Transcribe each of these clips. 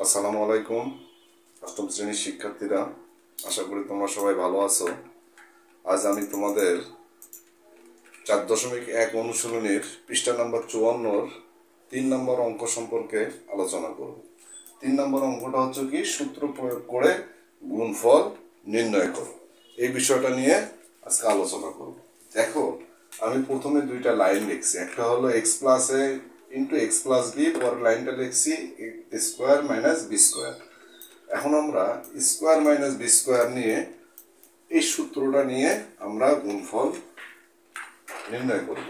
আসসালামু আলাইকুম অষ্টম শ্রেণীর শিক্ষার্থীরা, আশা করি তোমরা সবাই ভালো আছো। আজ আমি তোমাদের 4.1 অনুশীলনীর পৃষ্ঠা নাম্বার 54 3 নম্বর অঙ্ক সম্পর্কে আলোচনা করব। 3 নম্বর অঙ্কটা হচ্ছে কি, সূত্র প্রয়োগ করে গুণফল নির্ণয় করো। এই বিষয়টা নিয়ে আজকে আলোচনা করব। দেখো, আমি প্রথমে দুইটা লাইন লিখছি, একটা হলো x plus a into x plus b, পরের লাইনটা লিখছি স্কোয়ার মাইনাস বি স্কোয়ার। এখন আমরা স্কোয়ার মাইনাস বি স্কোয়ার নিয়ে এই সূত্রটা নিয়ে আমরা গুণফল নির্ণয় করব।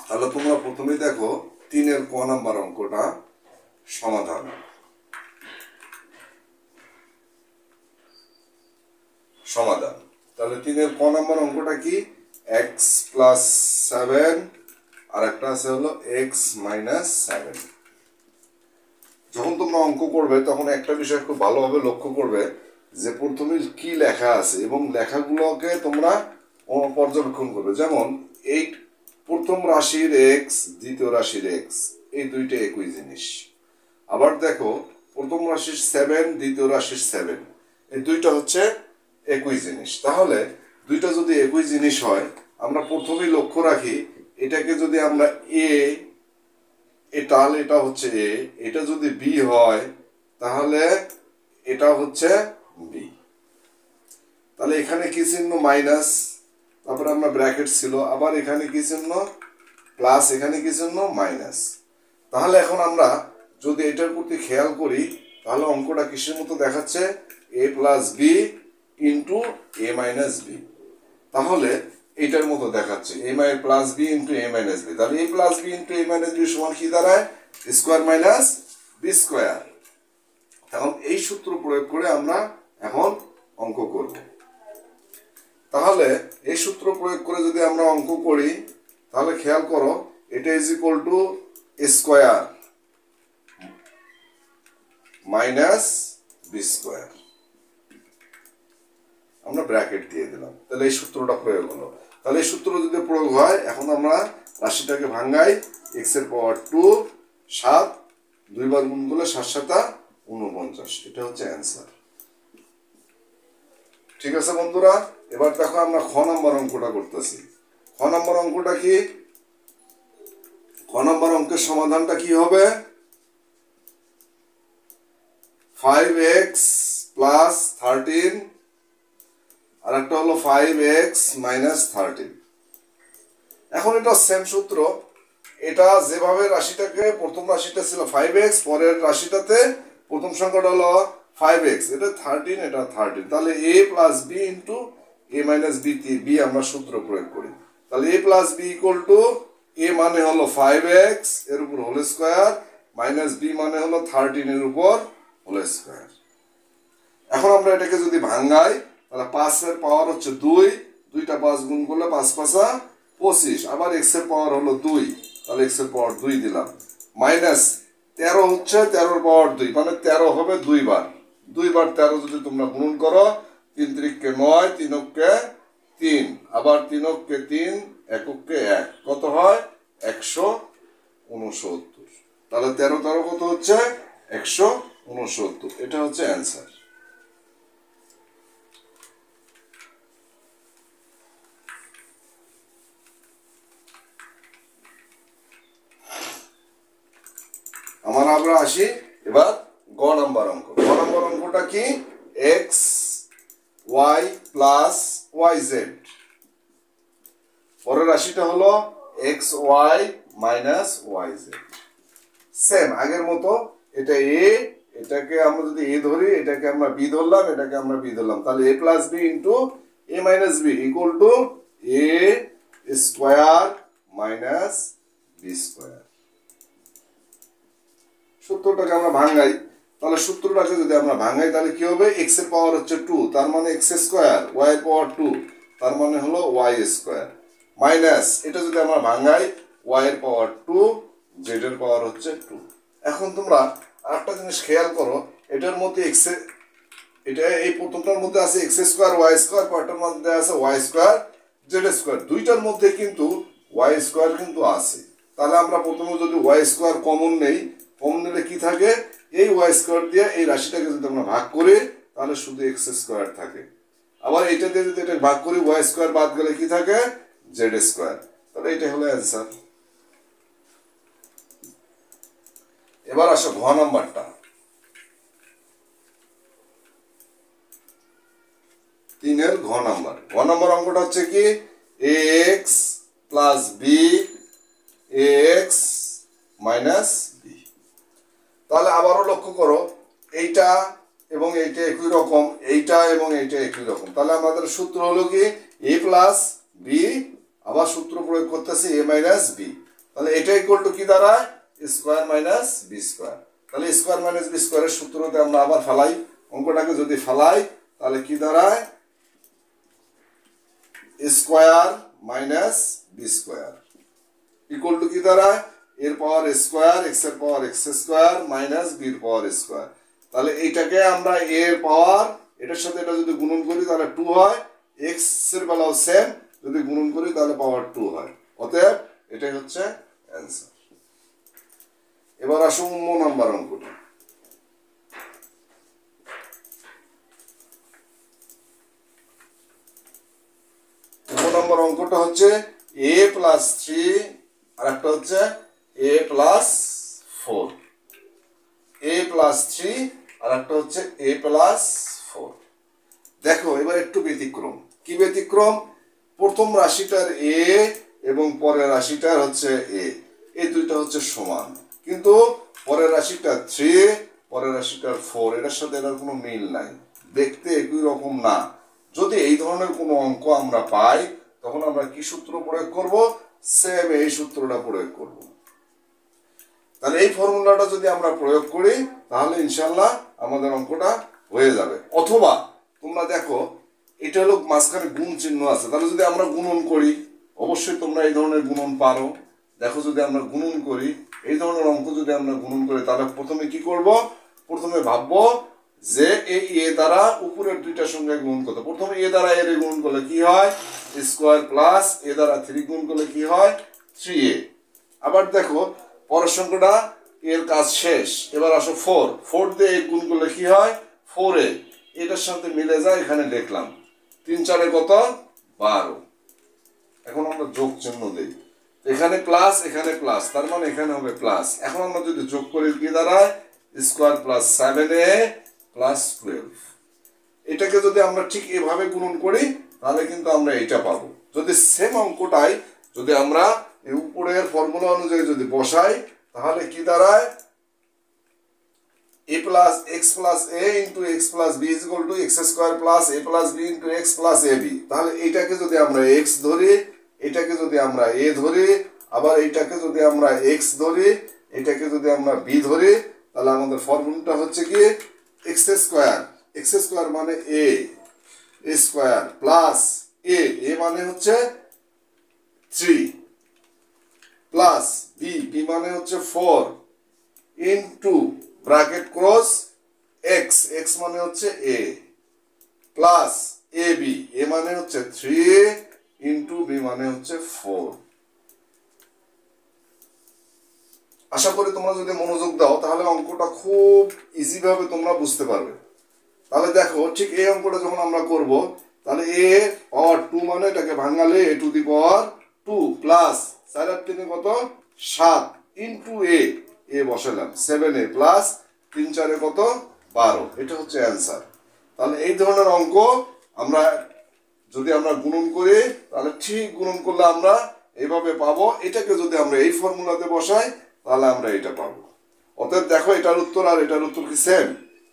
তাহলে তোমরা প্রথমে দেখো 3-এর ক নাম্বার অঙ্কটা সমাধান। তাহলে 3-এর ক নাম্বার অঙ্কটা কি, x প্লাস 7 আর একটা আছে হলো x মাইনাস 7। যখন তোমরা অঙ্ক করবে তখন একটা বিষয় খুব ভালোভাবে লক্ষ্য করবে যে প্রথমে কি লেখা আছে এবং লেখাগুলোকে তোমরা পর্যবেক্ষণ করবে। যেমন এই প্রথম রাশির x, দ্বিতীয় রাশির x, এই দুইটা একই জিনিস। আবার দেখো প্রথম রাশির 7, দ্বিতীয় রাশির 7, এই দুইটা হচ্ছে একই জিনিস। তাহলে দুইটা যদি একই জিনিস হয়, আমরা প্রথমেই লক্ষ্য রাখি এটাকে যদি আমরা তাহলে এটা হচ্ছে এ, এটা যদি বি হয় তাহলে এটা হচ্ছে বি। তাহলে এখানে কি চিহ্ন, মাইনাস, তারপরে আমরা ব্র্যাকেট ছিল, আবার এখানে কি চিহ্ন, প্লাস, এখানে কি চিহ্ন, মাইনাস। তাহলে এখন আমরা যদি এটার প্রতি খেয়াল করি তাহলে অঙ্কটা কিসের মতো দেখাচ্ছে, এ প্লাস বি ইন্টু এ মাইনাস বি। তাহলে এটার মতো দেখাচ্ছে এ প্লাস বি ইন্টু এ মাইনাস বি। তাহলে A plus B into A minus B সমান কি দাঁড়ায়, স্কোয়ার মাইনাস বি স্কোয়ার। এখন এই সূত্র প্রয়োগ করে আমরা এখন অঙ্ক করব। তাহলে এই সূত্র প্রয়োগ করে যদি আমরা অঙ্ক করি তাহলে খেয়াল করো, এটা is equal to square minus B square, আমরা ব্র্যাকেট দিয়ে দিলাম। তাহলে এই সূত্রটা প্রয়োগ হলো। তাহলে এই সূত্র যদি প্রয়োগ হয়, এখন আমরা রাশিটাকে ভাঙাই, এক্স এর পাওয়ার 2, 7, 2 বার গুণ করলে 7 7 49, এটা হচ্ছে অ্যান্সার। ঠিক আছে বন্ধুরা, এবার দেখো আমরা খ নম্বর অঙ্কটা করতেছি। খ নম্বর অঙ্কটা কি, খ নম্বর অঙ্কের সমাধানটা কি হবে, 5x প্লাস 13 আর একটা হলো 5x মাইনাস 13। এখন এটা সেম সূত্র, এটা যেভাবে রাশিটাকে, প্রথম রাশিটা ছিল 5x, পরের রাশিটাতে প্রথম সংখ্যাটা হলো 5x, এটা 13, এটা 13। তাহলে a plus B into A minus b আমরা সূত্র প্রয়োগ করি। তাহলে a plus b equal to a মানে হলো 5x এর উপর হোল স্কোয়ার, মাইনাস বি মানে হলো 13 এর উপর হোল স্কোয়ার। এখন আমরা এটাকে যদি ভাঙাই তাহলে 5 এর পাওয়ার হচ্ছে 2, 2টা 5 গুণ করলে 5 5 25, আবার x এর পাওয়ার হলো 2, তাহলে x এর পাওয়ার 2 দিলাম, মাইনাস 13 হচ্ছে 13 এর পাওয়ার 2, মানে 13 হবে 2 বার। 2 বার 13 যদি তোমরা গুণ করো, 3 3 কে 9, 3 কে 3, আবার 3 কে 3, 1 কে 1, কত হয় 169। তাহলে 13 13 কত হচ্ছে 169, এটা হচ্ছে অ্যান্সার। আমরা আসি এবার গ নাম্বার অঙ্ক। গ নাম্বার অঙ্কটা কি, x y plus y z, পরের রাশিটা হলো x y minus y z. Same আগের মতো, এটা এ, এটাকে আমরা যদি এ ধরি, এটাকে আমরা বি ধরলাম, এটাকে আমরা বি ধরলাম। তাহলে A plus B into A minus B equal to A square minus B square. সূত্রটাকে আমরা ভাঙাই, তাহলে সূত্রটাকে যদি আমরা ভাঙাই তাহলে কি হবে, x এর পাওয়ার হচ্ছে 2, তার মানে x স্কোয়ার, y এর পাওয়ার 2, তার মানে হলো y স্কোয়ার, মাইনাস এটা যদি আমরা ভাঙাই y এর পাওয়ার 2, z এর পাওয়ার হচ্ছে 2। এখন তোমরা আরেকটা জিনিস খেয়াল করো, এটার মধ্যে x এর, এটা এই প্রথমটার মধ্যে আছে x স্কোয়ার y স্কোয়ার, পরেরটার মধ্যে আছে y স্কোয়ার z স্কোয়ার, দুইটার মধ্যে কিন্তু y স্কোয়ার কিন্তু আছে। তাহলে আমরা প্রথমে যদি y স্কোয়ার কমন নেই, কমন নিলে কি থাকে, এই ওয়াই স্কোয়ার দিয়ে এই রাশিটাকে যদি আমরা ভাগ করি তাহলে শুধু এক্স স্কোয়ার থাকে। আবার এটা দিয়ে যদি এটা ভাগ করি ওয়াই স্কোয়ার বাদ গেলে কি থাকে, জেড স্কোয়ার। তাহলে এটা হলো অ্যান্সার। এবার আসো ঘ নাম্বারটা। 3 ঘ নাম্বার। ঘ নাম্বার অঙ্কটা হচ্ছে কি x plus b x minus b. তাহলে আবারও লক্ষ্য করো এইটা এবং এইটা একই রকম, এইটা এবং এইটা একই রকম। তাহলে আমাদের সূত্র হলো কি এ প্লাস বি, আবার সূত্র প্রয়োগ করতেছি এ মাইনাস বি। তাহলে এটা ইকুয়াল টু কি দাঁড়ায় স্কোয়ার মাইনাস বি স্কোয়ার। তাহলে স্কোয়ার মাইনাস বি স্কোয়ারের সূত্রতে আমরা আবার ফেলাই, অঙ্কটাকে যদি ফেলাই তাহলে কি দাঁড়ায় square minus B square equal to কি দাঁড়ায় এর পাওয়ার স্কোয়ার এক্স এর পাওয়ার এক্স স্কোয়ার মাইনাস বির পাওয়ার স্কোয়ার। তাহলে এইটাকে আমরা এর পাওয়ার এটার সাথে এটা যদি গুণন করি তাহলে 2 হয়, এক্স এর বেলাও সেম, যদি গুণন করি তাহলে পাওয়ার 2 হয়। অতএব এটাই হচ্ছে অ্যান্সার। এবার আসুন নাম্বার অঙ্কটা। নম্বর অঙ্কটা হচ্ছে এ প্লাস 3 আর একটা হচ্ছে এ প্লাস 4। এ প্লাস 3 আর একটা হচ্ছে এ প্লাস 4। দেখো এবার একটু ব্যতিক্রম। কি ব্যতিক্রম? প্রথম রাশিটার এ এবং পরের রাশিটার হচ্ছে এ, এই দুইটা হচ্ছে সমান, কিন্তু পরের রাশিটা 3 পরের রাশিটার 4, এটার সাথে এটার কোনো মিল নাই, দেখতে একই রকম না। যদি এই ধরনের কোনো অঙ্ক আমরা পাই তখন আমরা কি সূত্র প্রয়োগ করব? সেম এই সূত্রটা প্রয়োগ করব। তাহলে এই ফর্মুলাটা যদি আমরা প্রয়োগ করি তাহলে ইনশাল্লাহ আমাদের অঙ্কটা হয়ে যাবে। অথবা তোমরা দেখো এটা হলো মাঝখানে গুণ চিহ্ন আছে, তাহলে যদি আমরা গুণন করি, অবশ্যই তোমরা এই ধরনের গুণন পারো। দেখো যদি আমরা গুণন করি, এই ধরনের অঙ্ক যদি আমরা গুণন করি তাহলে প্রথমে কি করব? প্রথমে ভাববো যে এই এ দ্বারা উপরের দুইটার সঙ্গে গুণ করতে। প্রথমে এ দ্বারা এর গুণ করলে কি হয় স্কোয়ার, প্লাস এ দ্বারা 3 গুণ করলে কি হয় 3a। আবার দেখো পরের সংখ্যাটা এর কাজ শেষ। এবার আসো 4 দিয়ে 1 গুণ করলে কি হয় 4a, এটার সাথে মিলে যায়, এখানে লিখলাম 3 4 কত 12। এখন আমরা যোগ চিহ্ন দেই, এখানে প্লাস এখানে প্লাস, তার মানে এখানে হবে প্লাস। এখন আমরা যদি যোগ করি কি দাঁড়ায় স্কোয়ার প্লাস 7a প্লাস 12। এটাকে যদি আমরা ঠিক এভাবে গুণন করি তাহলে কিন্তু আমরা এটা পাবো। যদি সেম অঙ্কটাই যদি আমরা এই উপরের ফর্মুলা অনুযায়ী যদি বসাই তাহলে কি দাঁড়ায় a plus x plus a into x plus b is equal two x square plus a plus b into x plus ab। তাহলে এটাকে যদি আমরা x ধরি, এটাকে যদি আমরা a ধরি, আবার এইটাকে যদি আমরা x ধরি, এটাকে যদি আমরা b ধরি, তাহলে আমাদের ফর্মুলাটা হচ্ছে কি x স্কোয়ার মানে a স্কোয়ার প্লাস a মানে হচ্ছে 3 প্লাস b মানে হচ্ছে 4 ইনটু ব্র্যাকেট ক্রস x মানে হচ্ছে a প্লাস ab, a মানে হচ্ছে 3 ইনটু b মানে হচ্ছে 4। আশা করি তোমরা যদি মনোযোগ দাও তাহলে অঙ্কটা খুব ইজি ভাবে তোমরা বুঝতে পারবে। তাহলে দেখো ঠিক এই অঙ্কটা যখন আমরা করব তাহলে a পাওয়ার 2 মানে এটাকে ভাঙালে a two the power 2 plus 4 আর 3 কত 7 ইনটু a বসালাম 7a প্লাস 3 4 কত 12। এটা হচ্ছে অ্যান্সার। তাহলে এই ধরনের অঙ্ক আমরা যদি আমরা গুণন করি তাহলে ঠিক গুণন করলে আমরা এইভাবে পাবো। এটাকে যদি আমরা এই ফর্মুলাতে বসাই তাহলে আমরা এটা পাবো। অতএব দেখো এটার উত্তর আর এটার উত্তর কি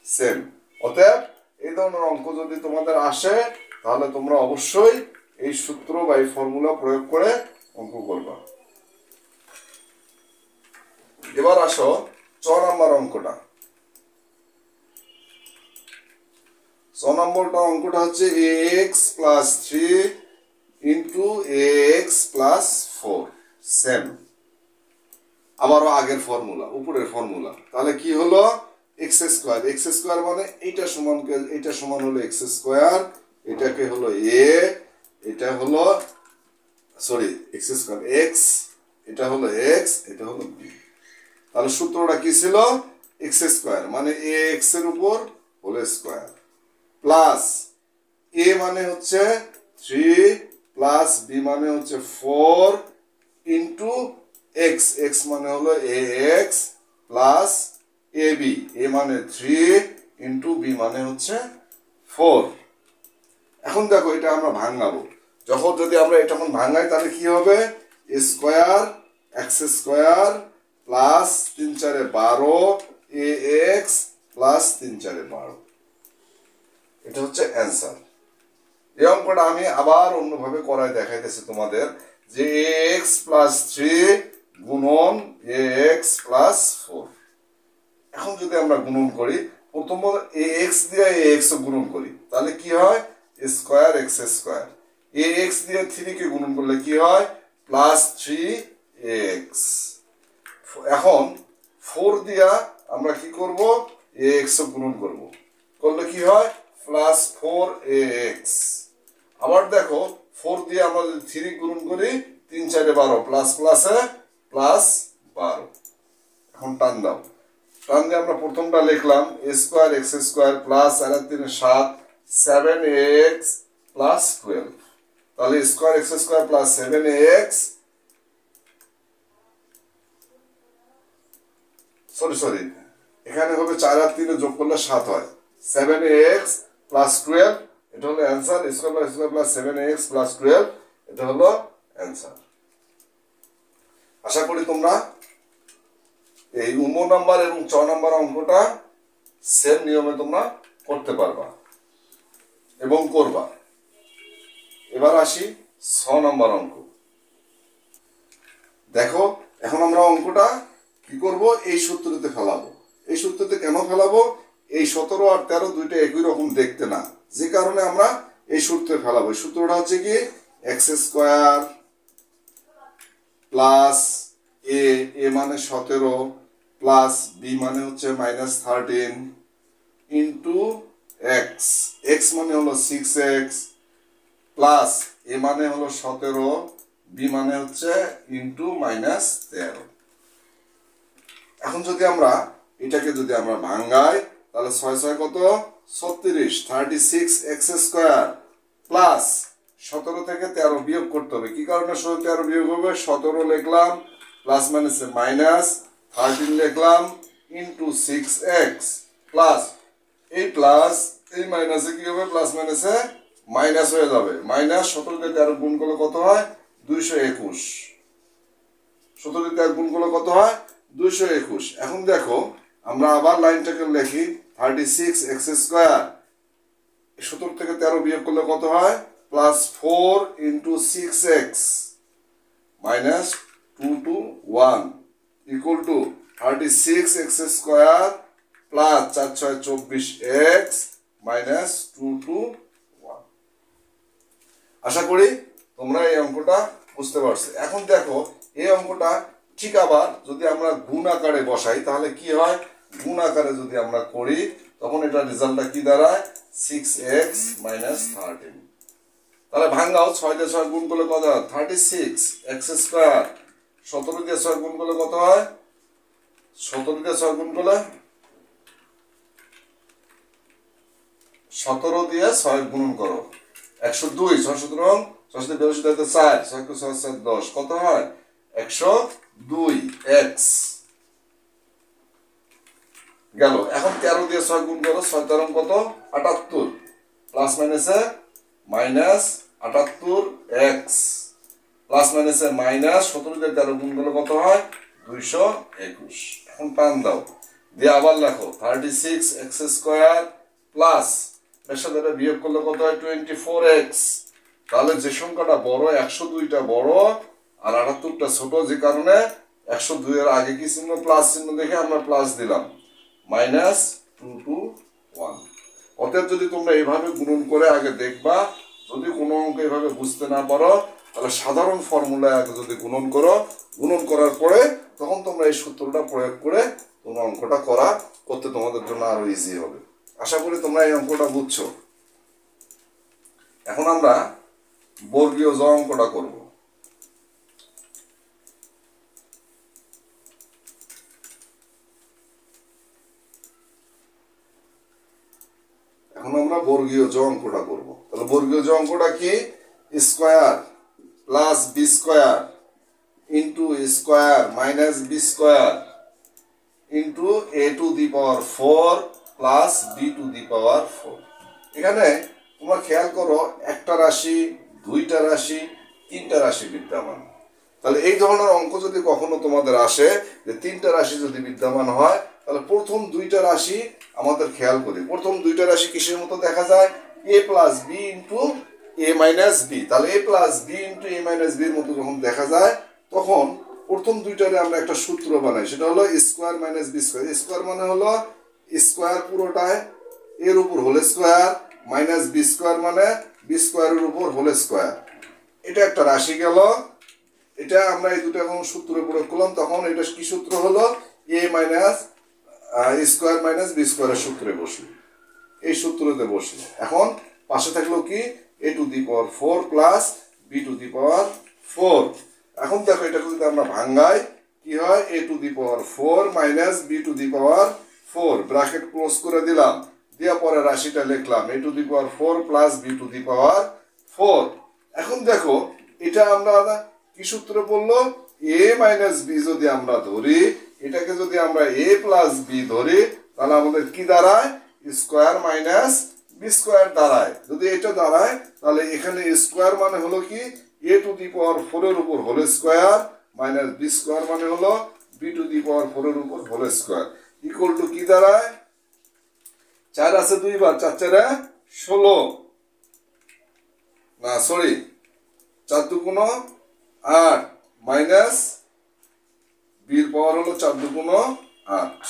সেম। অতএব এই ধরনের অঙ্ক যদি তোমাদের আসে তাহলে তোমরা অবশ্যই এই সূত্র বা এই ফর্মুলা প্রয়োগ করে অঙ্ক করবা। এবার আসো 6 নম্বর অঙ্কটা। 6 নম্বরটা অঙ্কটা হচ্ছে ax plus 3 into ax plus 4 same, আবারও আগের ফর্মুলা উপরের ফর্মুলা। তাহলে কি হলো x স্কোয়ার মানে এইটা সমান হলো x স্কোয়ার, এটাকে হলো a, এটা হলো সরি x স্কোয়ার x, এটা হলো x, এটা হলো b। তাহলে সূত্রটা কি ছিল এক্স স্কোয়ার মানে এ এক্স এর উপর হোল স্কোয়ার প্লাস এ মানে হচ্ছে 3 প্লাস বি মানে হচ্ছে 4 ইন্টু এক্স এক্স মানে হলো এ X plus A B A মানে 3 ইন্টু বি মানে হচ্ছে 4। এখন দেখো এটা আমরা ভাঙাবো, যখন যদি আমরা এটা ভাঙাই তাহলে কি হবে, স্কোয়ার এক্স স্কোয়ার প্লাস 3 4 12 এ এক্স প্লাস 3 4 12, এটা হচ্ছে অ্যান্সার। এই অঙ্কটা আমি আবার অন্যভাবে করায় দেখাইতেছি তোমাদের, যে এ এক্স প্লাস 3 গুণন এ এক্স প্লাস 4। এখন যদি আমরা গুণন করি, প্রথমত এ এক্স দিয়ে এ এক্স গুণন করি তাহলে কি হয়, স্কোয়ার এক্স স্কোয়ার। এ এক্স দিয়ে 3 কে গুণন করলে কি হয়, প্লাস 3 এক্স। এখন 4 দিয়া আমরা কি করব, এ এক্স গুণন করব, করলে কি হয়, প্লাস 4 এক্স। আবার দেখো 4 দিয়ে আমরা যদি 3 গুণন করি 3 4 12 প্লাস প্লাসে প্লাস 12। এখন টান দাও, টান দিয়ে আমরা প্রথমটা লিখলাম A square X square plus 3 7 7 X plus 12। তাহলে square X square plus 7 X, sorry এখানে হবে 4 আর 3 যোগ করলে 7 হয়, 7 এক্স প্লাস 12, এটা হলো answer. Square plus 7 X plus 12, এটা হলো অ্যান্সার। আশা করি তোমরা এই নাম্বার এবং 6 নাম্বার অঙ্কটা সেম নিয়মে তোমরা করতে পারবা এবং করবা। এবার আসি 6 নাম্বার অঙ্ক। দেখো এখন আমরা অঙ্কটা কি করব, এই সূত্রতে ফেলাবো। এই সূত্রতে কেন ফেলাবো, এই 17 আর 13 দুইটা একই রকম দেখতে না, যে কারণে আমরা এই সূত্রে ফেলাবো। সূত্রটা হচ্ছে কি, এক্স স্কোয়ার প্লাস এ মানে 17 প্লাস বি মানে হচ্ছে -13 ইন্টু এক্স এক্স মানে হলো 6x প্লাস এ মানে হলো 17, বি মানে হচ্ছে ইন্টু -13। এখন যদি আমরা এটাকে যদি আমরা ভাঙাই তাহলে 6 6 কত, 36, 36 এক্স স্কোয়ার প্লাস 17 থেকে 13 বিয়োগ করতে হবে। কি কারণে 13 বিয়োগ হবে, 17 লিখলাম প্লাস -13 লিখলাম ইন্টু 6x প্লাস এই প্লাস এই মাইনাসে কি হবে, প্লাস মাইনাসে মাইনাস হয়ে যাবে, -17 দিয়ে 13 গুণ করলে কত হয়, 221। 17 দিয়ে 13 গুণ করলে কত হয়, 221। এখন দেখো আমরা আবার লাইনটাকে লিখি, 36 এক্স স্কোয়ার 17 থেকে 13 বিয়োগ করলে কত হয়, plus 4 into 6x -2 to 1 equal to 36 x square plus 4 6 24x -2 to 1। আশা করি তোমরা এই অঙ্কটা বুঝতে পারছো। এখন দেখো এই অঙ্কটা ঠিক আবার যদি আমরা গুণ আকারে বসাই তাহলে কি হয়, গুণ আকারে যদি আমরা করি তখন এটা রেজাল্টটা কি দাঁড়ায়, 6x -13। তাহলে ভাঙাও, 6 দিয়ে 6 গুণ করলে কত হয়, 36 এক্স স্কোয়ার, 17 দিয়ে 6 গুণ করলে কত হয়, 17 দিয়ে 6 গুণ করলে 17 দিয়ে 6 গুণ করো 102, 6 17 6 দিয়ে 42 4, 6 6 7 10 কত হয়, 102 এক্স গেল। এখন 13 দিয়ে 6 গুণ করো, 6 13 কত, 78 প্লাস মাইনাসে -78 এক্স প্লাস মাইনাসে -17 দিয়ে 13 গুণ করলে কত হয়, 221। এখন টান দাও দিয়ে আবার লেখো 36 এক্স স্কোয়ার প্লাস এর সাথে বিয়োগ করলে কত হয়, 24x। তাহলে যে সংখ্যাটা বড় 102টা বড় আর 78টা ছোট, যে কারণে 102 এর আগে কি চিহ্ন, প্লাস চিহ্ন দেখে আমরা প্লাস দিলাম, -2 to 1। অতএব যদি তোমরা এইভাবে গুণন করে আগে দেখবা, যদি কোনো অঙ্ক এইভাবে বুঝতে না পারো তাহলে সাধারণ ফর্মুলা আগে যদি গুণন করো, গুণন করার পরে তখন তোমরা এই সূত্রটা প্রয়োগ করে তোমরা অঙ্কটা করতে তোমাদের জন্য আরো ইজি হবে। আশা করি তোমরা এই অঙ্কটা বুঝছো। এখন আমরা বর্গীয় জ অঙ্কটা করব। আমরা বর্গীয় জ অঙ্কটা করব। তাহলে বর্গীয় জ অঙ্কটা কি? Square plus B square into square minus B square into A to the power 4 plus B to the power 4। এখানে তোমরা খেয়াল করো, একটা রাশি, দুইটা রাশি, তিনটা রাশি বিদ্যমান। তাহলে এই ধরনের অঙ্ক যদি কখনো তোমাদের আসে যে তিনটা রাশি যদি বিদ্যমান হয়, তাহলে প্রথম দুইটা রাশি আমাদের খেয়াল করি। প্রথম দুইটা রাশি কিসের মতো দেখা যায়? এ প্লাস বি ইন্টু এ মাইনাস বি। তাহলে A plus B into A minus বির মতো যখন দেখা যায়, তখন প্রথম দুইটারে আমরা একটা সূত্র বানাই, সেটা হলো square minus B square. Square মানে হলো স্কোয়ার পুরোটায় এর উপর whole square, minus B square মানে বি স্কোয়ারের উপর হোল স্কোয়ার। এটা একটা রাশি গেল। এটা আমরা এই দুটো এখন সূত্র প্রয়োগ করলাম, তখন এটা কি সূত্র হলো? এ মাইনাস স্কোয়ার মাইনাস বি স্কোয়ারের সূত্রে বসলো, এই সূত্রতে বসলো। এখন পাশে থাকলো কি? A to the power 4 plus B to the power 4। এখন দেখো এটা যদি আমরা ভাঙাই কি হয়? A to the power 4 minus B to the power 4, bracket close করে দিলাম, দেওয়া পরে রাশিটা লিখলাম A to the power 4 plus B to the power 4। এখন দেখো এটা আমরা কি সূত্র পড়লো? এ মাইনাস বি যদি আমরা ধরি, এটাকে যদি আমরা এ প্লাস বি ধরি, তাহলে আমাদের কি দাঁড়ায়? স্কোয়ার মাইনাস বি স্কোয়ার দাঁড়ায়। যদি এটা দাঁড়ায়, তাহলে এখানে স্কোয়ার মানে হলো কি? এ টু দি পাওয়ার 4 এর উপর whole square minus B square মানে হলো বি টু দি পাওয়ার 4 এর উপর হোল স্কোয়ার ইকুয়াল টু কি দাঁড়ায়? 4 আছে দুইবার, 4 4 16, না সরি 4 2 8 মাইনাস বির পাওয়ার হলো 4 2 8।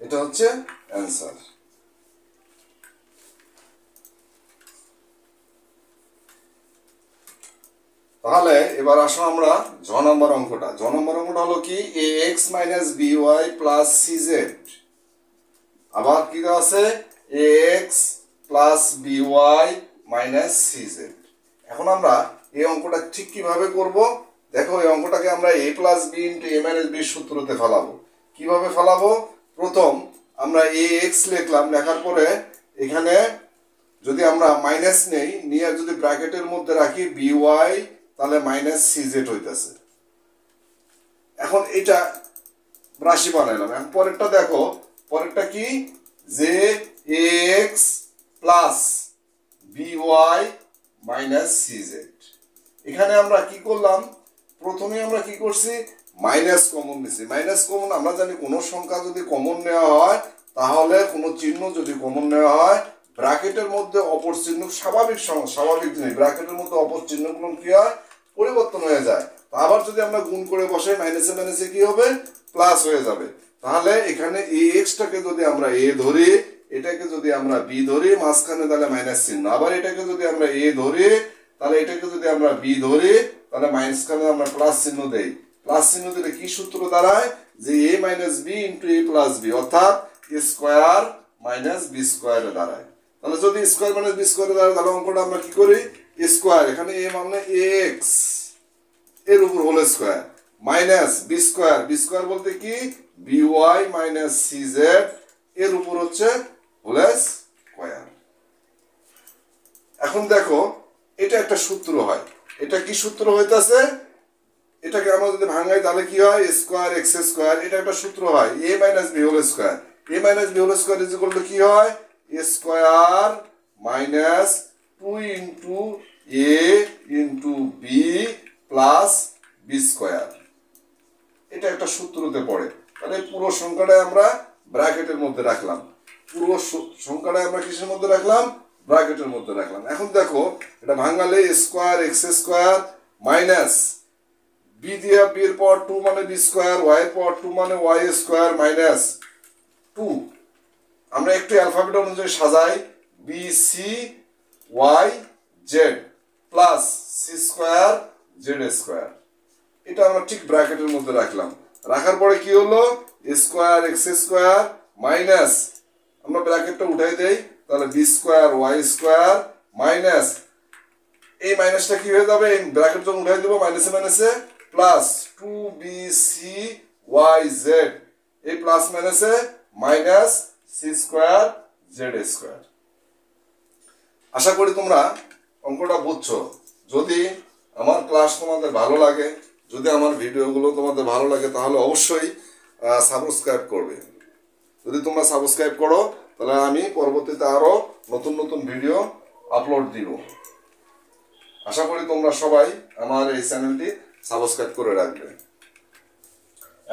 এটা হচ্ছে অ্যান্সার। তাহলে এবার আসো আমরা জ নম্বর অঙ্কটা। জ নম্বর অঙ্কটা হলো কি? A X minus B Y plus C Z. আবার কি দেওয়া আছে? A X plus B Y minus C Z. এখন আমরা এই অঙ্কটা ঠিক কিভাবে করব? দেখো এই অঙ্কটাকে আমরা এ প্লাস বি ইন্টু এ মাইনাস বি সূত্রতে ফেলাবো। কিভাবে ফেলাবো? প্রথম আমরা এ এক্স লিখলাম, লেখার পরে এখানে যদি আমরা মাইনাস নেই, নিয়ে যদি ব্র্যাকেটের মধ্যে রাখি বি ওয়াই, তাহলে মাইনাস সি জেড হইতেছে। এখন এটা রাশি বানাইলাম। এখন পরেরটা দেখো, পরেরটা কি? যে A X plus B Y minus C Z. এখানে আমরা কি করলাম? প্রথমে আমরা কি করছি? মাইনাস কমন নিছি। মাইনাস কমন আমরা জানি কোনো সংখ্যা যদি কমন নেওয়া হয়, তাহলে কোনো চিহ্ন যদি কমন নেওয়া হয়, ব্র্যাকেটের মধ্যে অপর চিহ্ন স্বাভাবিক জিনিস, ব্র্যাকেটের মধ্যে অপর চিহ্নগুলো কি হয়? পরিবর্তন হয়ে যায়। আবার যদি আমরা গুণ করে বসাই, মাইনাসে মাইনাসে কি হবে? প্লাস হয়ে যাবে। তাহলে এখানে এ এক্সটাকে যদি আমরা এ ধরি, এটাকে যদি আমরা বি ধরি, মাঝখানে তাহলে মাইনাস চিহ্ন। আবার এটাকে যদি আমরা এ ধরি, তাহলে এটাকে যদি আমরা বি ধরি, তাহলে মাইনাসখানে আমরা প্লাস চিহ্ন দেই। প্লাস চিহ্ন দিলে কি সূত্র দাঁড়ায়? যে এ মাইনাস বি ইন্টু এ প্লাস বি, অর্থাৎ স্কোয়ার মাইনাস বি স্কোয়ারে দাঁড়ায়। তাহলে যদি স্কোয়ার মাইনাস বি স্কোয়ারে দাঁড়ায়, তাহলে অঙ্কটা আমরা কি করি? স্কোয়ার, এখানে এ মানে এক্স এর উপর whole square minus B square. B square বলতে কি? B Y minus C z এর উপর হচ্ছে হোল স্কোয়ার। এখন দেখো এটা একটা সূত্র হয়। এটা কি সূত্র হইতাছে? এটাকে আমরা যদি ভাঙাই তাহলে কি হয়? Square X square. এটা একটা সূত্র হয় A minus B whole square. A minus B whole square is equal to কি হয়? Square minus 2 into A into B plus B square. এটা একটা সূত্রতে পড়ে। তাহলে পুরো সংখ্যাটা আমরা ব্র্যাকেটের মধ্যে রাখলাম। পুরো সংখ্যাটা আমরা কিসের মধ্যে রাখলাম? ব্র্যাকেটের মধ্যে রাখলাম। এখন দেখো এটা ভাঙালে square X square minus B দিয়ে বি এর পাওয়ার 2 মানে বি স্কোয়ার, ওয়াই এর পাওয়ার 2 মানে ওয়াই স্কোয়ার মাইনাস 2। আমরা একটু অ্যালফাবেট অনুযায়ী সাজাই, b c y z plus c square Z square. এটা আমরা ঠিক ব্র্যাকেটের মধ্যে রাখলাম। রাখার পরে কি হলো? স্কোয়ার এক্স স্কোয়ার মাইনাস, আমরা ব্র্যাকেটটা উঠাই দেই, তাহলে b square y square minus, এই মাইনাসটা কি হয়ে যাবে? এই ব্র্যাকেট যখন উঠাই দেবো মাইনাসে মাইনাসে প্লাস 2bc ওয়াই জেড, এই প্লাস মাইনাসে minus C square Z square. আশা করি তোমরা অঙ্কটা বুঝছো। যদি আমার ক্লাস তোমাদের ভালো লাগে, যদি আমার ভিডিওগুলো তোমাদের ভালো লাগে, তাহলে অবশ্যই সাবস্ক্রাইব করবে। যদি তোমরা সাবস্ক্রাইব করো তাহলে আমি পরবর্তীতে আরো নতুন নতুন ভিডিও আপলোড দিব। আশা করি তোমরা সবাই আমার এই চ্যানেলটি সাবস্ক্রাইব করে রাখবে।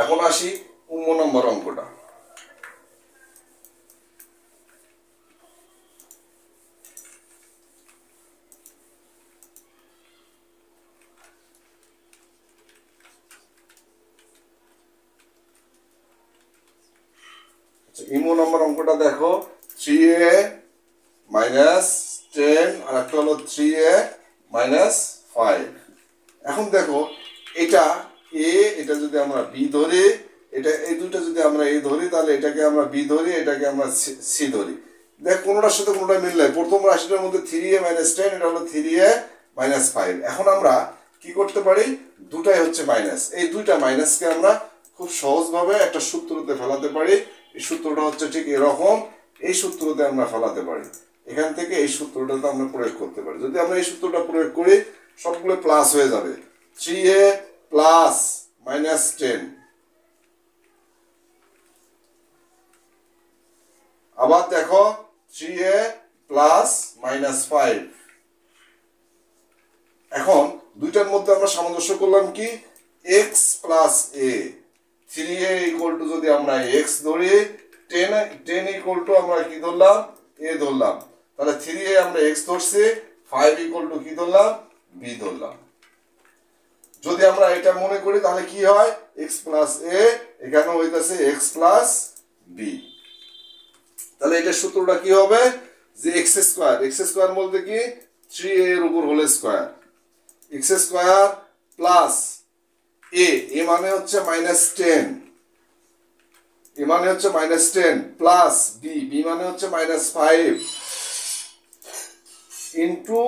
এখন আসি 19 নম্বর অঙ্কটা। ইমো নম্বর অঙ্কটা দেখো, 3a মাইনাস 10 আর একটা হলো 3a মাইনাস 5। এখন দেখো এটা a, এটা যদি আমরা b ধরি, এটা এই দুটো যদি আমরা a ধরি, তাহলে এটাকে আমরা b ধরি, এটাকে আমরা c ধরি। দেখ কোনোটার সাথে কোনোটা মিললে প্রথম রাশিটার মধ্যে 3a মাইনাস 10, এটা হলো 3a মাইনাস 5। এখন আমরা কি করতে পারি, দুটাই হচ্ছে মাইনাস, এই দুইটা মাইনাসকে আমরা খুব সহজভাবে একটা সূত্রতে ফেলাতে পারি। এই সূত্রটা হচ্ছে ঠিক এরকম, এই সূত্রতে আমরা ফেলাতে পারি। এখান থেকে এই সূত্রটাতে আমরা প্রয়োগ করতে পারি। যদি আমরা এই সূত্রটা প্রয়োগ করি, সবগুলো প্লাস হয়ে যাবে। 3a প্লাস মাইনাস 10, আবার দেখো 3a প্লাস মাইনাস 5। এখন দুইটার মধ্যে আমরা সামঞ্জস্য করলাম কি, x plus a। 3a equal to যদি আমরা x ধরি, 10 ইকুয়াল টু আমরা কি ধরলাম, a ধরলাম, তাহলে 3a আমরা x ধরছি, 5 ইকুয়াল টু কি ধরলাম, b ধরলাম। যদি আমরা এটা মনে করি তাহলে কি হয়, x প্লাস a, এখানে হইতাছে x প্লাস b। তাহলে এটা সূত্রটা কি হবে, যে x স্কয়ার বলতে কি 3a এর উপর whole square, x square plus a মানে হচ্ছে মাইনাস 10, এ মানে হচ্ছে মাইনাস 10 প্লাস b মানে হচ্ছে মাইনাস 5 ইন্টু,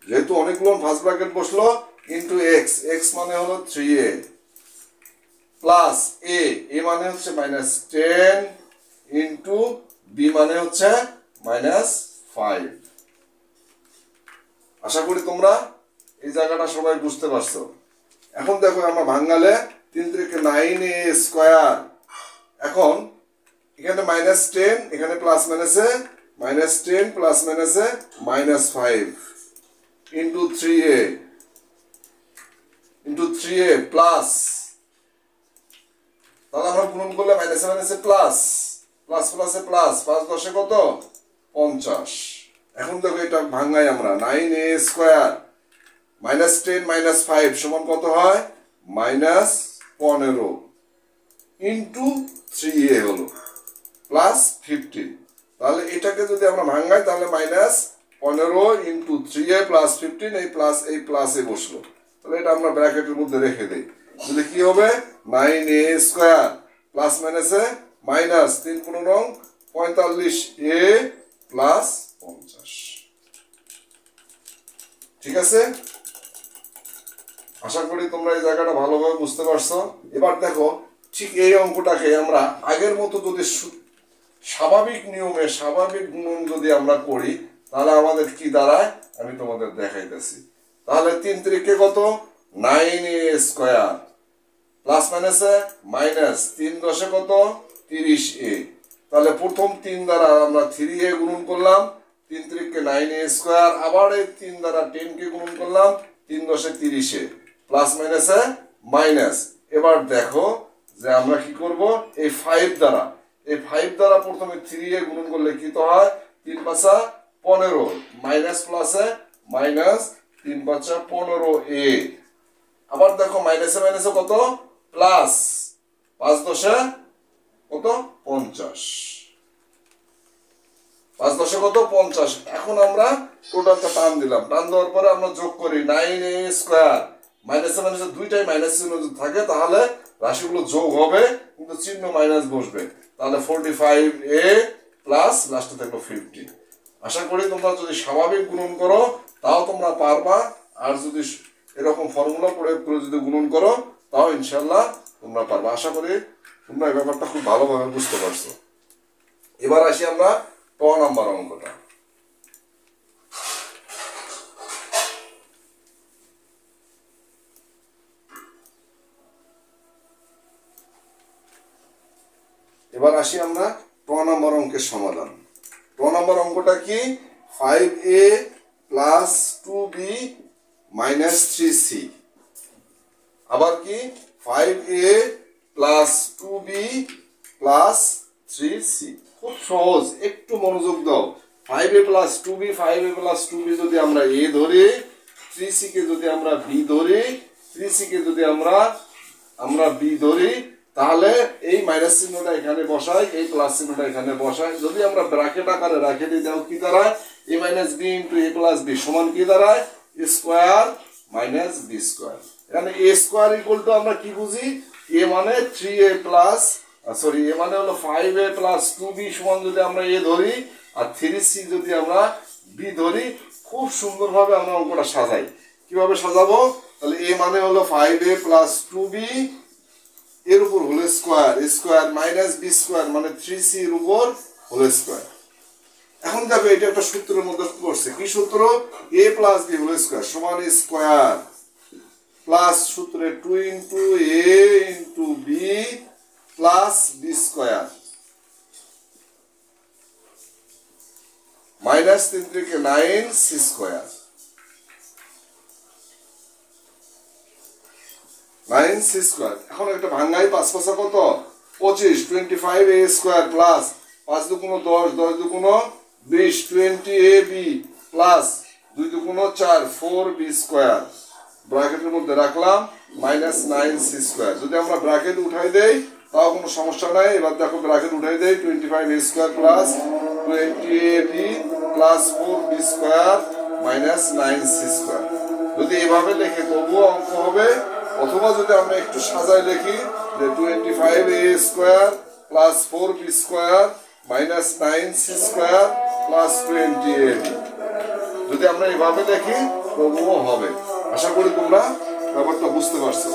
যেহেতু অনেকগুলো ফার্স্ট ব্র্যাকেট বসলো, ইন্টু x মানে হলো 3a প্লাস a মানে হচ্ছে মাইনাস 10 ইন্টু b মানে হচ্ছে মাইনাস 5। আশা করি তোমরা এই জায়গাটা সবাই বুঝতে পারছো। এখন দেখো আমরা ভাঙালে 3 থেকে 9a স্কয়ার, এখন এখানে মাইনাস 10, এখানে প্লাস মাইনাসে মাইনাস 10 প্লাস মাইনাসে মাইনাস 5 ইন্টু 3a প্লাস, তাহলে আমরা গুণন করলে মাইনাসে মাইনাসে প্লাস, প্লাস প্লাসে প্লাস, 5 10 কত 50। এখন দেখো এটা ভাঙাই আমরা, 9a স্কয়ার মাইনাস 10 মাইনাস 5 সমান কত হয়, মাইনাস 15 ইন্টু 3a হলো প্লাস 15। তাহলে এটাকে যদি আমরা ভাঙাই তাহলে মাইনাস 15 ইন্টু 3a প্লাস 15, এই প্লাসে বসলো, তাহলে এটা আমরা ব্র্যাকেটের মধ্যে রেখে দিই। তাহলে কি হবে, 9a স্কয়ার প্লাস মাইনাসে মাইনাস 3 × 45a প্লাস 50। ঠিক আছে, আশা করি তোমরা এই জায়গাটা ভালোভাবে বুঝতে পারছো। এবার দেখো ঠিক এই অঙ্কটাকে আমরা আগের মতো যদি স্বাভাবিক নিয়মে স্বাভাবিক গুণন যদি আমরা করি, তাহলে আমাদের কি দাঁড়ায় আমি তোমাদের দেখাইতেছি। তাহলে 3 3 কত, 9a স্কয়ার প্লাস মাইনাসে মাইনাস 3 10 কত 30a। তাহলে প্রথম 3 দ্বারা আমরা 3a গুণন করলাম, 3 3 9a স্কয়ার, আবার এই 3 দ্বারা 10 কে গুণন করলাম, 3 10 30a প্লাস মাইনাসে মাইনাস। এবার দেখো যে আমরা কি করব, এই 5 দ্বারা প্রথমে 3a গুণন করলে কি তো হয়, 3 5 15 মাইনাস প্লাসে মাইনাস 3 5 15a। আবার দেখো মাইনাসে মাইনাসে কত প্লাস, 5 10 কত 50, 5 10 কত 50। এখন আমরা টোটালটা টান দিলাম, টান দেওয়ার পরে আমরা যোগ করি 9a স্কয়ার, মাইনাসে মাইনাসে দুইটাই মাইনাস চিহ্ন যদি থাকে তাহলে রাশিগুলো যোগ হবে কিন্তু চিহ্ন মাইনাস বসবে, তাহলে 45a প্লাস লাস্টে থাকলো 50। আশা করি তোমরা যদি স্বাভাবিক গুণন করো তাও তোমরা পারবা, আর যদি এরকম ফর্মুলা প্রয়োগ করে যদি গুণন করো তাও ইনশাল্লাহ তোমরা পারবা। আশা করি তোমরা এই ব্যাপারটা খুব ভালোভাবে বুঝতে পারছো। এবার আসি আমরা নাম্বার অঙ্কটা। এবার আসি আমরা নাম্বার অঙ্কের সমাধান। নাম্বার অঙ্কটা কি? 5a plus 2b minus 3c। আবার কি? 5a plus 2b plus 3c। খুব সহজ, একটু মনোযোগ দাও। 5a plus 2b, 5a plus 2b যদি আমরা a ধরি, 3c কে যদি আমরা b ধরি, 3c কে যদি আমরা b ধরি, তাহলে এই মাইনাস চিহ্নটা এখানে বসাই, এই প্লাস চিহ্নটা এখানে বসাই। যদি আমরা ব্র্যাকেট আকারে রাখে দিই, দাও কি দাঁড়ায়? a minus b into a plus b সমান কি দাঁড়ায়? a square minus b square. এখানে a স্কোয়ার ইকুয়াল টু আমরা কি বুঝি? a মানে 3a প্লাস a মানে হলো 5a প্লাস 2b সমান যদি আমরা a ধরি, আর 3c যদি আমরা b ধরি, খুব সুন্দরভাবে আমরা অঙ্কটা সাজাই। কিভাবে সাজাবো? তাহলে a মানে হলো 5a প্লাস 2b এর উপর whole square, square minus b square মানে 3c এর উপর হোল স্কোয়ার। এখন দেখো এটা একটা সূত্রের মধ্যে পড়ছে। কি সূত্র? a plus b whole square সমান স্কোয়ার প্লাস সূত্রে 2 into a into b plus b square minus 3 থেকে 9 c স্কোয়ার, 9c স্কোয়ার। এখন একটা ভাঙাই, 5 5 কত? 25, 25a স্কোয়ার প্লাস 5 দুগুণ 10, 10 দুগুণ 20, 20ab প্লাস 2 দুগুণ 4, 4b স্কোয়ার। ব্র্যাকেটের মধ্যে রাখলাম মাইনাস 9c স্কোয়ার। যদি আমরা ব্র্যাকেট উঠাই দেই তাও কোনো সমস্যা নাই। এবার দেখো ব্র্যাকেট উঠাই দেই, 25a square plus 20ab plus 4b square minus 9c square. যদি এভাবে লিখে তবুও অঙ্ক হবে, অথবা যদি আমরা একটু সাজাই লিখি যে 25a square plus 4b square minus 9c square plus 20ab, যদি আমরা এভাবে দেখি তবুও হবে। আশা করি তোমরা ব্যাপারটা বুঝতে পারছো।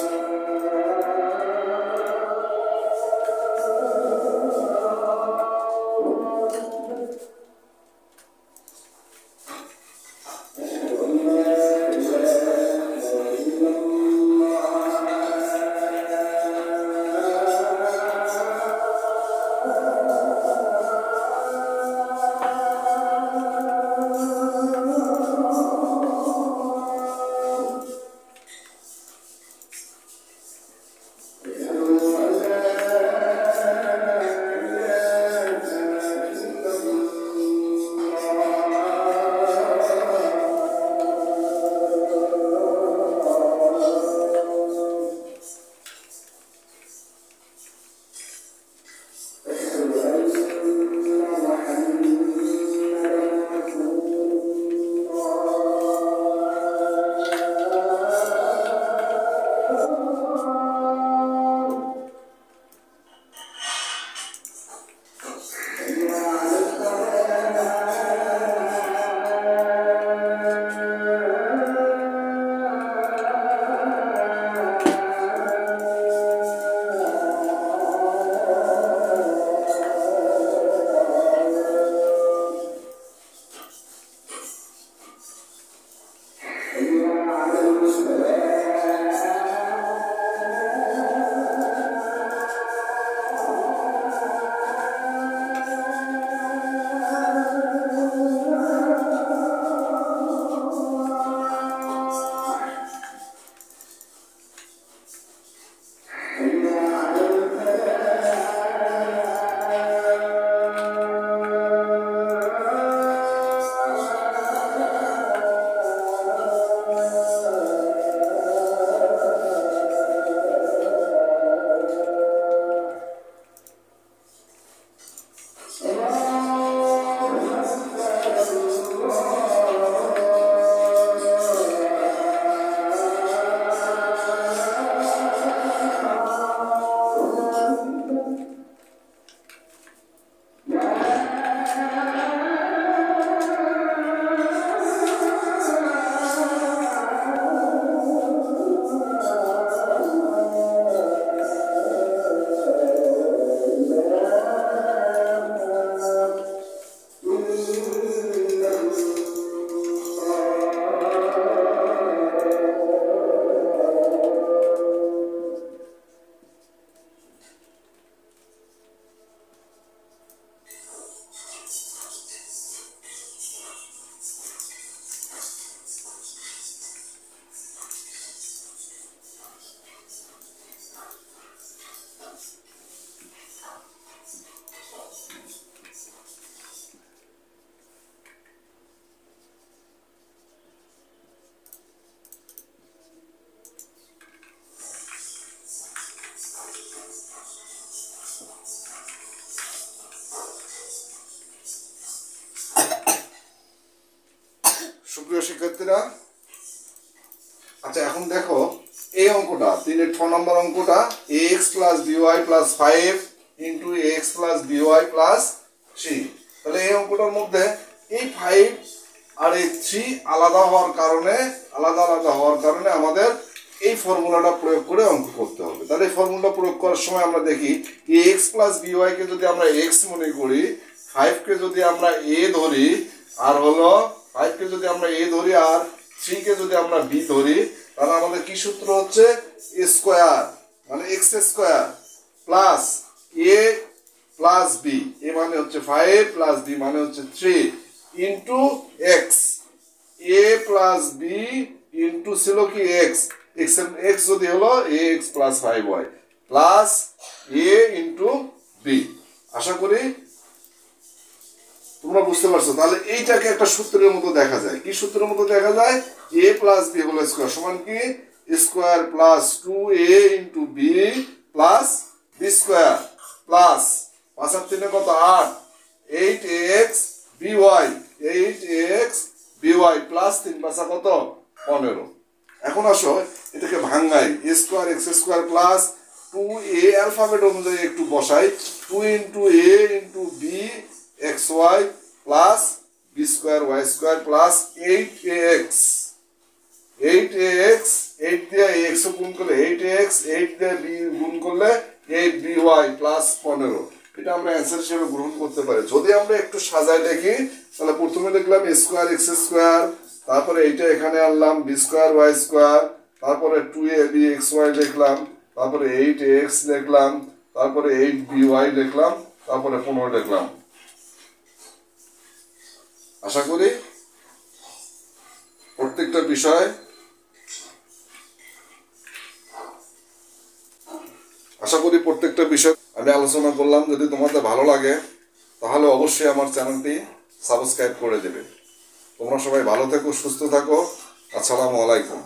সুপ্রিয় শিক্ষার্থীরা, আচ্ছা এখন দেখো এই অঙ্কটা 3 নম্বর অঙ্কটা ax + by + 5 * ax + by + 3। তাহলে এই অঙ্কটার মধ্যে এই 5 আর এই 3 আলাদা হওয়ার কারণে আমাদের এই ফর্মুলাটা প্রয়োগ করে অঙ্ক করতে হবে। তাহলে এই ফর্মুলা প্রয়োগ করার সময় আমরা দেখি ax + by কে যদি আমরা x মনে করি, 5 কে যদি আমরা a ধরি, আর হলো 5 কে যদি আমরা a ধরি আর 3 কে যদি আমরা b ধরি, তাহলে আমাদের কি সূত্র হচ্ছে a স্কয়ার মানে x square plus a plus b, a মানে হচ্ছে 5 প্লাস b মানে হচ্ছে 3 into x, a plus b into ছিল কি x, x যদি হলো ax plus 5y plus a into b। আশা করি তোমরা বুঝতে পারছো। তাহলে এইটাকে একটা সূত্রের মতো দেখা যায়। কি সূত্রের মতো দেখা যায়? a plus b whole square সমান কি square plus 2a into b plus b square plus 5 আর 3 কত 8, 8ax by 8ax by plus 3 5 কত 15। এখন আসো এটাকে ভাঙাই, a square x square plus 2a alphabet অনুযায়ী একটু বসাই, 2 into a into b xy plus b square y square plus 8ax 8 দিয়ে x গুণ করলে 8ax, 8 দিয়ে b গুণ করলে 8by প্লাস 15। এটা আমরা অ্যান্সার হিসেবে গ্রহণ করতে পারি। যদি আমরা একটু সাজায় দেখি, তাহলে প্রথমে লিখলাম a স্কয়ার x স্কয়ার, তারপরে এইটা এখানে আনলাম b স্কয়ার y স্কয়ার, তারপরে 2ab xy লিখলাম, তারপরে 8ax লিখলাম, তারপরে 8by লিখলাম, তারপরে 15 লিখলাম। আশা করি প্রত্যেকটা বিষয় আমি আলোচনা করলাম। যদি তোমাদের ভালো লাগে তাহলে অবশ্যই আমার চ্যানেলটি সাবস্ক্রাইব করে দেবে। তোমরা সবাই ভালো থেকো, সুস্থ থাকো। আসসালামু আলাইকুম।